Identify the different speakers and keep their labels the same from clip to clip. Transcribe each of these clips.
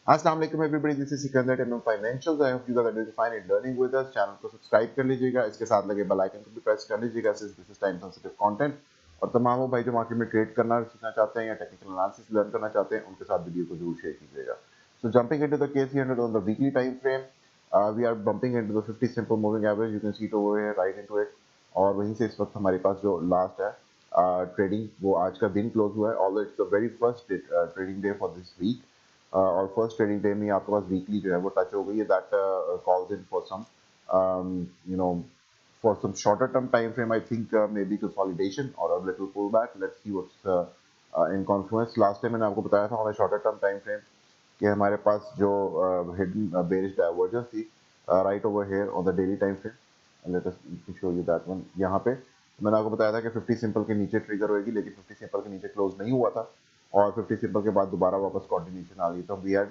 Speaker 1: अस्सलाम वालेकुम everybody, this is Sikandar techno financials. I hope you guys are doing fine and learning with us. Channel को subscribe कर लीजिएगा, इसके साथ लगे बेल आइकन को भी प्रेस कर लीजिएगा since this is time sensitive content. और तमाम वो भाई जो मार्केट में ट्रेड करना सीखना चाहते हैं या टेक्निकल एनालिसिस लर्न करना चाहते हैं, उनके साथ वीडियो को जरूर शेयर कीजिएगा। So jumping into the case 300 on the weekly time frame, we are bumping into the 50 simple moving average. You can see it over here, right into it. और वहीं से इस वक्त हमारे पास जो लास्ट है ट्रेडिंग, वो आज का दिन क्लोज हुआ है। Although it's the very first trading day for this week, और फर्स्ट ट्रेडिंग डे में आपके पास वीकली जो है वो टच हो गई है। That calls in for some you know for some shorter term time frame, I think maybe consolidation or a little pullback. Let's see what's in confluence. Last time मैंने आपको बताया था on a shorter term time frame कि हमारे पास जो hidden bearish divergence थी right over here on the daily time frame. Let us show you that one. यहाँ पे मैंने आपको बताया था कि 50 सिंपल के नीचे ट्रिगर होएगी, लेकिन 50 सिंपल के नीचे क्लोज नहीं हुआ था और 50 सिंपल के बाद दोबारा वापस कंटिन्यूशन आ गई। तो वी हैड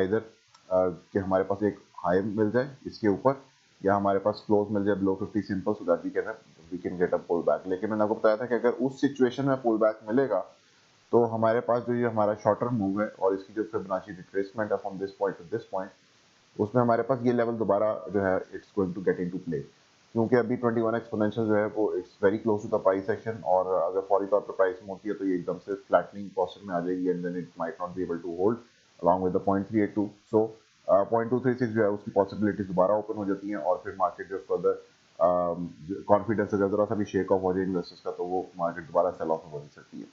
Speaker 1: आइदर कि हमारे पास एक हाई मिल जाए इसके ऊपर, या हमारे पास क्लोज मिल जाए below 50 simple, so that we can get a pull back. लेकिन मैंने आपको बताया था कि अगर उस सिचुएशन में पुल बैक मिलेगा तो हमारे पास जो ये हमारा शॉर्ट टर्म मूव है और इसकी जो फिबोनाची रिट्रेसमेंट है from this point to this point, उसमें हमारे पास ये लेवल दोबारा जो है it's going to get into play. क्योंकि अभी 21 एक्सपोनेंशियल जो है वो it's very close to the price action, और अगर फौरी तौर पर प्राइस में होती है तो ये एकदम से फ्लैटनिंग पोस्चर में आ जाएगी and then it might not be able to hold along with the 0.382। So 0.236 जो है उसकी पॉसिबिलिटीज दोबारा ओपन हो जाती हैं, और फिर मार्केट जो फर्दर कॉन्फिडेंस अगर जरा सा भी शेक ऑफ हो जाए इन्वेस्टर्स का, तो वो मार्केट दोबारा सेल ऑफ हो सकती है।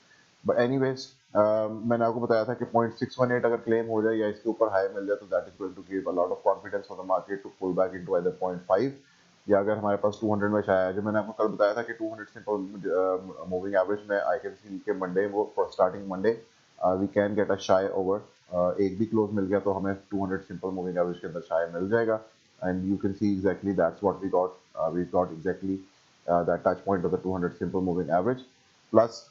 Speaker 1: बट एनीवेज, मैंने आपको बताया था कि 0.618 अगर क्लेम हो जाए या इसके ऊपर हाई मिल जाए तो that is going to give a lot of confidence for the market to pull back into either 0.5, या अगर हमारे पास 200 में शायद, जो मैंने आपको कल बताया था कि 200 सिंपल मूविंग एवरेज में आई कैन सी के मंडे, वो starting Monday we can get a shy over. एक भी क्लोज मिल गया तो हमें 200 सिंपल मूविंग एवरेज के अंदर शाय मिल जाएगा, and you can see exactly that's what we got exactly that touch point of the 200 simple moving average. Plus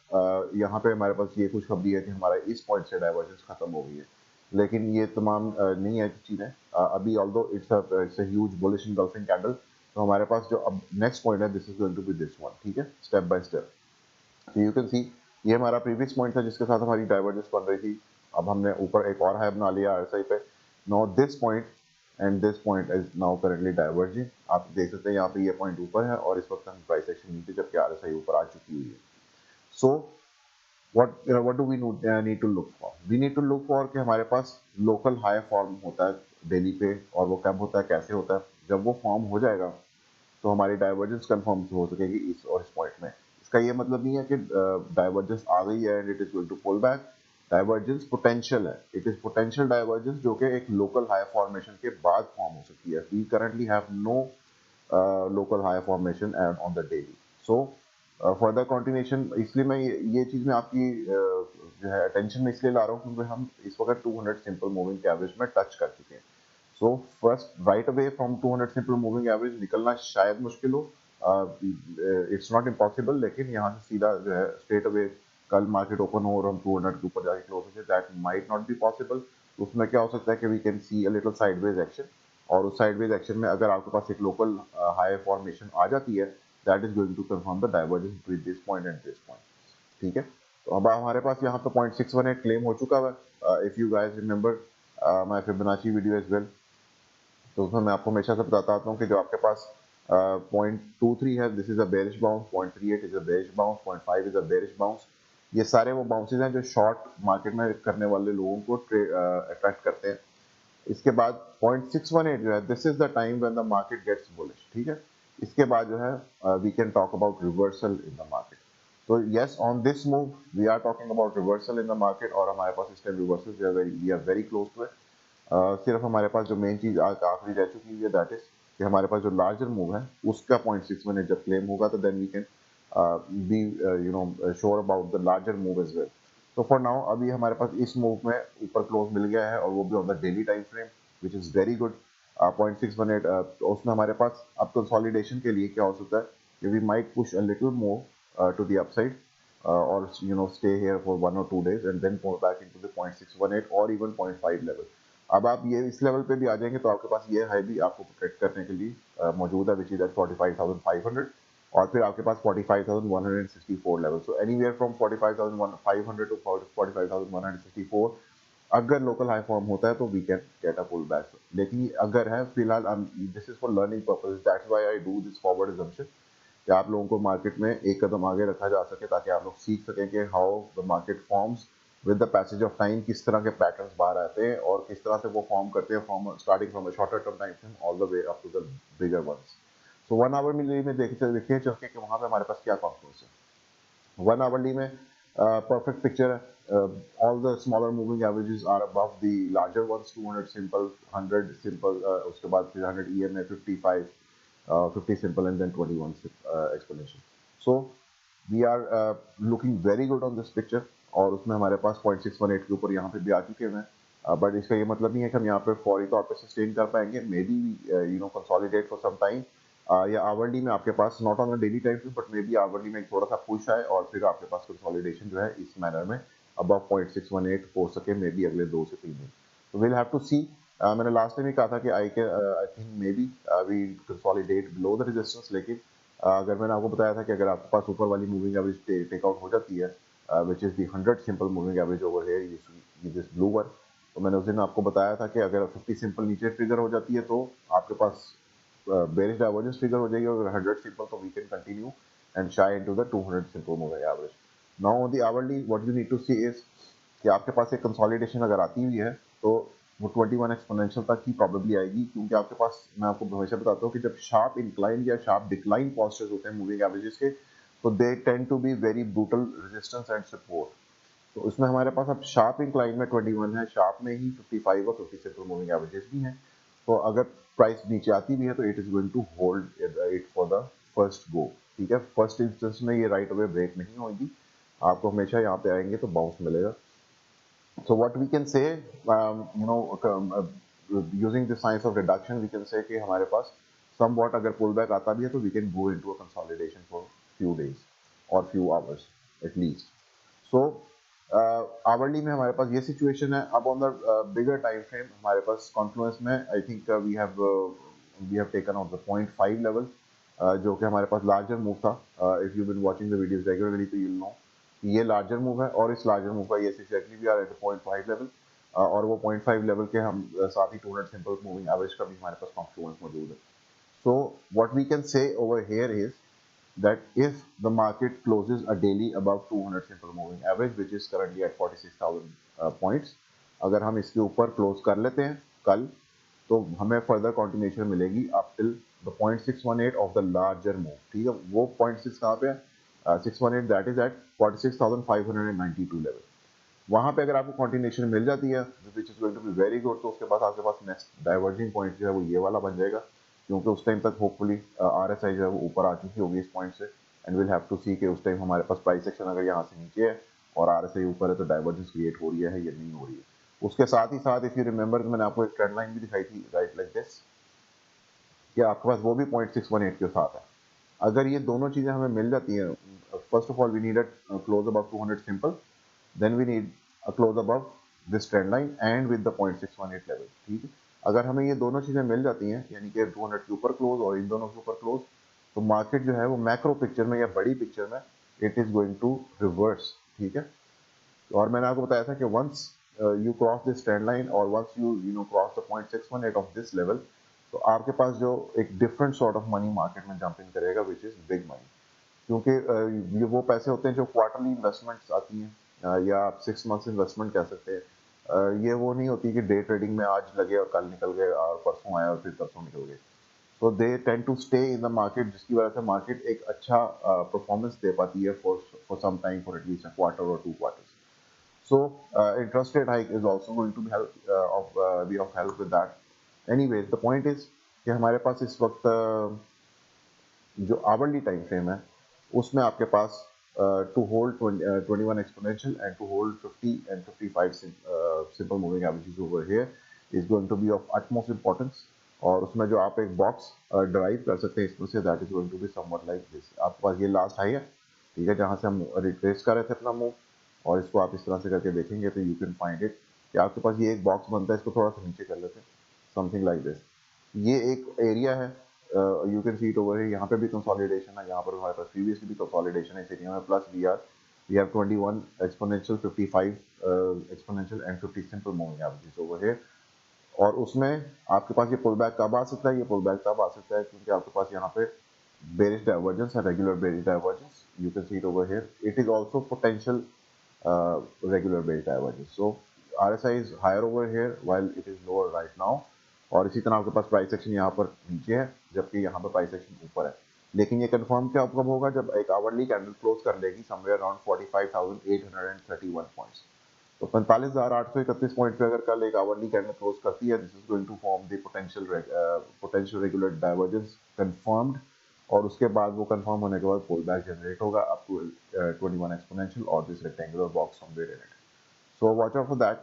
Speaker 1: यहाँ पे हमारे पास ये खुशखबरी है कि हमारा इस पॉइंट से डाइवर्जेंस खत्म हो गई है। लेकिन ये तमाम नहीं है चीज़ें अभी, although it's a huge bullish engulfing candle. तो हमारे पास जो अब नेक्स्ट पॉइंट है, this is going to be this one, ठीक है, स्टेप बाय स्टेप। तो यू कैन सी ये हमारा प्रीवियस पॉइंट था जिसके साथ हमारी डाइवर्जेंस बन रही थी। अब हमने ऊपर एक और हाई बना लिया आरएसआई पे। Now this point and this point is now currently diverging. आप देख सकते हैं यहाँ पे ये पॉइंट ऊपर है और इस वक्त हम प्राइस एक्शन नीचे, जबकि आरएसआई ऊपर आ चुकी हुई है। सो what do we need to look for? We need to look for कि हमारे पास लोकल हाई फॉर्म होता है डेली पे, और वो कब होता है, कैसे होता है। जब वो फॉर्म हो जाएगा तो हमारी डाइवर्जेंस कंफर्म हो सकेगी इस और इस पॉइंट में। इसका ये मतलब नहीं है कि डाइवर्जेंस आ गई है and it is going to pull back. Divergence potential है, इट इज पोटेंशियल डाइवर्जेंस, जो कि एक लोकल हाई फॉर्मेशन के बाद फॉर्म हो सकती है। We currently have no local high formation and on the daily. So further continuation, इसलिए मैं ये चीज़ में आपकी जो है अटेंशन में इसलिए ला रहा हूँ क्योंकि हम इस वक्त 200 सिंपल मूविंग एवरेज में टच कर चुके हैं। So first right away from 200 simple moving average निकलना शायद मुश्किल हो, इट्स नॉट इम्पॉसिबल, लेकिन यहाँ से सीधा जो है स्ट्रेट अवे कल मार्केट ओपन हो और हम 200 के ऊपर जाके क्लोज हो जाए, that might not be possible. उसमें क्या हो सकता है कि we can see a little sideways action, और उस साइडवेज एक्शन में अगर आपके पास एक लोकल हाई फॉर्मेशन आ जाती है, that is going to confirm the divergence between this point and this point, ठीक है। तो अब हमारे पास यहाँ पे 0.618 क्लेम हो चुका है। If you guys remember my Fibonacci video as well, तो उसमें मैं आपको हमेशा से बताता आता हूँ कि जो आपके पास 0.23 है, this is a bearish bounce, 0.38 is a bearish bounce, 0.5 is a bearish bounce. ये सारे वो बाउंसेज हैं जो शॉर्ट मार्केट में करने वाले लोगों को अट्रैक्ट करते हैं। इसके बाद 0.618 जो है, this is the time when the market gets bullish, ठीक है। इसके बाद जो है we can talk about reversal in the market. तो yes, on this move we are talking about reversal in the market, और हमारे पास इस टाइम रिवर्सल जो है we are very close to it. सिर्फ हमारे पास जो मेन चीज़ आखिरी रह चुकी हुई है, दैट इज कि हमारे पास जो लार्जर मूव है उसका 0.618 जब क्लेम होगा तो then we can be sure about the larger move as well. तो फॉर नाउ अभी हमारे पास इस मूव में ऊपर क्लोज मिल गया है, और वो भी on the daily time frame, which is very good. 0.618 उसमें हमारे पास अब कंसोलिडेशन के लिए क्या हो सकता है कि we might push a little more to the upside, और stay here for 1 or 2 days and then pull back into the 0.618 or even 0.5 level. अब आप ये इस लेवल पे भी आ जाएंगे तो आपके पास ये हाई भी आपको प्रोटेक्ट करने के लिए मौजूद है, विच इज एट 45,500, और फिर आपके पास 45,164 लेवल। सो एनीवेयर फ्रॉम 45,500 टू 45,164 अगर लोकल हाई फॉर्म होता है तो वी can get a pull back, लेकिन अगर है फिलहाल this is for learning purpose, that's why I do this forward assumption कि आप लोगों को मार्केट में एक कदम आगे रखा जा सके ताकि आप लोग सीख सकें कि how the market forms with the passage of time, किस तरह के पैटर्न्स बाहर आते हैं और किस तरह से वो फॉर्म करते हैं from starting from a shorter term time frame all the way up to the bigger ones. So 1 hour में देखिए चल के कि वहाँ पे हमारे पास क्या कॉन्फ्लुएंस है। 1 hourly में perfect picture है, all the smaller moving averages are above the larger ones, 200 simple, 100 simple, उसके बाद फिर 100 EMA, 55, 50 simple and then 21 exponential. So we are looking very good on this picture और उसमें हमारे पास 0.618 के ऊपर यहाँ पे भी आ चुके हैं, बट इसका ये मतलब नहीं है कि हम यहाँ पे फौरी तौर पे सस्टेन कर पाएंगे, maybe you know consolidate for some time, या आवरली में आपके पास not on a daily time frame but maybe hourly में एक थोड़ा सा पुश आए और फिर आपके पास कंसोलिडेशन जो है इस मैनर में अबव 0.618 हो सके, मे बी अगले 2 से 3 दिन। तो विल हैव टू सी। मैंने लास्ट टाइम ही कहा था कि I think maybe we consolidate below the resistance, लेकिन अगर मैंने आपको बताया था कि अगर आपके पास ऊपर वाली मूविंग एवरेज टेक आउट हो जाती है, which is the 100 simple moving average over here this blue one, तो मैंने उस दिन आपको बताया था कि अगर 50 सिंपल नीचे ट्रिगर हो जाती है तो आपके पास bearish divergence figure हो जाएगी, और 100 simple तो we can continue and shy into the 200 simple moving average. Now on the hourly what you need to see is कि आपके पास एक कंसोलिडेशन अगर आती हुई है तो वो 21 एक्सपोनेंशियल तक ही प्रॉबेबली आएगी, क्योंकि आपके पास, मैं आपको हमेशा बताता हूँ कि जब शार्प इंक्लाइन या शार्प डिक्लाइन पॉस्चर्स होते हैं मूविंग एवरेजेस के, तो they tend to be very brutal resistance and support. तो उसमें हमारे पास अब शार्प इंक्लाइन में 21 है, शार्प में ही 55 और 50 सिंपल मूविंग एवरेजेस भी हैं। तो अगर प्राइस नीचे आती भी है तो it is going to hold it for the first go, ठीक है। फर्स्ट इंस्टेंस में ये राइट अवे ब्रेक नहीं होगी, आपको हमेशा यहाँ पे आएंगे तो बाउंस मिलेगा। So what we can say, using the science of reduction, we can say कि हमारे पास somewhat अगर pullback आता भी है तो we can go into a consolidation for few days or few hours at least. So hourly में हमारे पास ये situation है। अब on the bigger time frame हमारे पास confluence में I think we have taken out the 0.5 level, जो कि हमारे पास larger move था। If you've been watching the videos regularly तो you'll know ये लार्जर मूव है, और इस लार्जर मूव का ये exactly we are at 0.5 level, और वो 0.5 लेवल के हम साथ ही 200 सिंपल मूविंग एवरेज का भी हमारे पास कॉन्फ्लुएंस मौजूद है। So what we can say over here is that if the market closes a daily above 200 simple moving average which is currently at 46,000 points, अगर हम इसके ऊपर क्लोज कर लेते हैं कल, तो हमें फर्दर कंटिन्यूएशन मिलेगी up till the 0.618 of the larger move, ठीक है। वो 0.6 कहाँ पे है, 618 दैट इज एट 46,592 लेवल। वहां पे अगर आपको कंटिन्यूएशन मिल जाती है which is going to be very good, तो उसके बाद आपके पास नेक्स्ट डाइवर्जिंग पॉइंट जो है वो ये वाला बन जाएगा, क्योंकि उस टाइम तक होपफुली RSI जो है वो ऊपर आ चुकी होगी इस पॉइंट से, एंड विल हैव टू सी कि उस टाइम हमारे पास प्राइस एक्शन अगर यहाँ से नीचे है और RSI ऊपर है तो डाइवर्जेंस क्रिएट हो रही है या नहीं हो रही है। उसके साथ ही साथ इफ यू रिमेंबर मैंने आपको एक ट्रेंड लाइन भी दिखाई थी राइट लाइक दिस, कि आपके पास वो भी 0.618 के साथ है। अगर ये दोनों चीजें हमें मिल जाती हैं, first of all we need a close above 200 simple, then we need a close above this trend line and with the 0.618 level, ठीक है। अगर हमें ये दोनों चीजें मिल जाती हैं, यानी कि 200 के ऊपर क्लोज और इन दोनों के ऊपर क्लोज, तो मार्केट जो है वो मैक्रो पिक्चर में या बड़ी पिक्चर में it is going to reverse, ठीक है। और मैंने आपको बताया था कि once you cross this trend line और once you know cross the 0.618 of this level, तो आपके पास जो एक different sort of money market में जंप इन करेगा विच इज बिग मनी, क्योंकि ये वो पैसे होते हैं जो क्वार्टरली इन्वेस्टमेंट्स आती हैं, या आप 6 मंथ्स इन्वेस्टमेंट कह सकते हैं। ये वो नहीं होती कि डे ट्रेडिंग में आज लगे और कल निकल गए और परसों आया और फिर परसों निकल गए। तो they tend to stay in the market, जिसकी वजह से मार्केट एक अच्छा परफॉर्मेंस दे पाती है for some time, for at least a quarter और 2 quarters. So interest rate hike is also going to be be of help with that. Anyway, the point is कि हमारे पास इस वक्त जो आवरली टाइम फ्रेम है उसमें आपके पास to hold 21 exponential and to hold 50 and 55 simple moving averages over here is going to be of utmost importance. और उसमें जो आप एक बॉक्स ड्राइव कर सकते हैं इसमें से, that is going to be somewhat like this. आपके पास ये लास्ट हाई है, ठीक है, जहाँ से हम रिट्रेस कर रहे थे अपना मूव, और इसको आप इस तरह से करके देखेंगे तो यू कैन फाइंड इट कि आपके पास ये एक बॉक्स बनता है, इसको थोड़ा सा नीचे कर लेते हैं, समथिंग लाइक दिस। ये एक एरिया है, you can see it over है, यहाँ पे भी कंसोलिडेशन है, यहाँ पर हमारे पास प्रीवियसली भी कंसोलिडेशन है इस एरिया में, plus we are we have 21 exponential, 55 exponential and 50 simple moving averages over here. और उसमें आपके पास ये पुल बैक कब आ सकता है, ये पुल बैक तब आ सकता है क्योंकि आपके पास यहाँ पे bearish divergence and regular bearish divergence. You can see it over here. It is also potential regular bearish divergence. So RSI is higher over here while it is lower right now. और इसी तरह आपके पास price action यहाँ पर नीचे है जबकि यहाँ पर प्राइस एक्शन ऊपर है, लेकिन ये कंफर्म क्या कब होगा जब एक आवरली कैंडल क्लोज कर लेगी समवेयर अराउंड 45,831 पॉइंट्स। तो 45,831 पॉइंट पे अगर कल एक आवरली कैंडल क्लोज करती है, this is going to form the potential regular divergence confirmed, और उसके बाद वो कंफर्म होने के बाद पुल बैक जनरेट होगा अप टू 21 एक्सपोनेंशियल और this rectangular box somewhere in it. So watch out for that.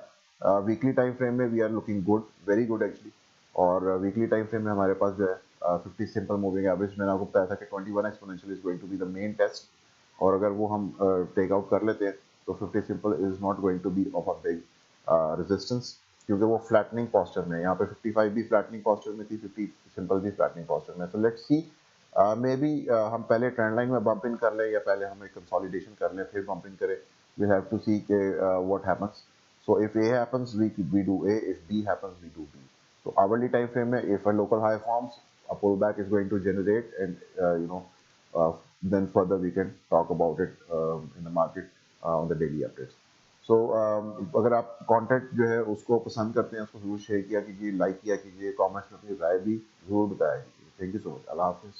Speaker 1: Weekly time frame में we are looking good, very good actually. और वीकली टाइम फ्रेम में हमारे पास जो है 50 सिंपल मूविंग एवरेज, मैंने आपको बताया था कि 21 exponential is going to be the main test, और अगर वो हम टेक आउट कर लेते हैं तो 50 simple is not going to be of a big resistance क्योंकि वो फ्लैटनिंग पोस्चर में, यहाँ पे 55 भी फ्लैटनिंग पोस्चर में थी, 50 सिंपल भी फ्लैटनिंग पोस्चर में। So let's see, may be हम पहले ट्रेंड लाइन में बम्प इन कर लें या पहले हम एक कंसोलिडेशन कर लें फिर बम्प इन करें, वी हैव टू सी के what happens. So if A happens, we do A. If B happens, we do B. So hourly time frame, if a local high forms, a pullback is going to generate, and uh, then further we can talk about it in the market on the daily updates. So अगर आप content जो है उसको पसंद करते हैं, उसको जरूर शेयर किया कीजिए, लाइक किया कीजिए, कमेंट्स में अपनी राय भी जरूर बताया कीजिए। Thank you so much. अल्लाह हाफिज़।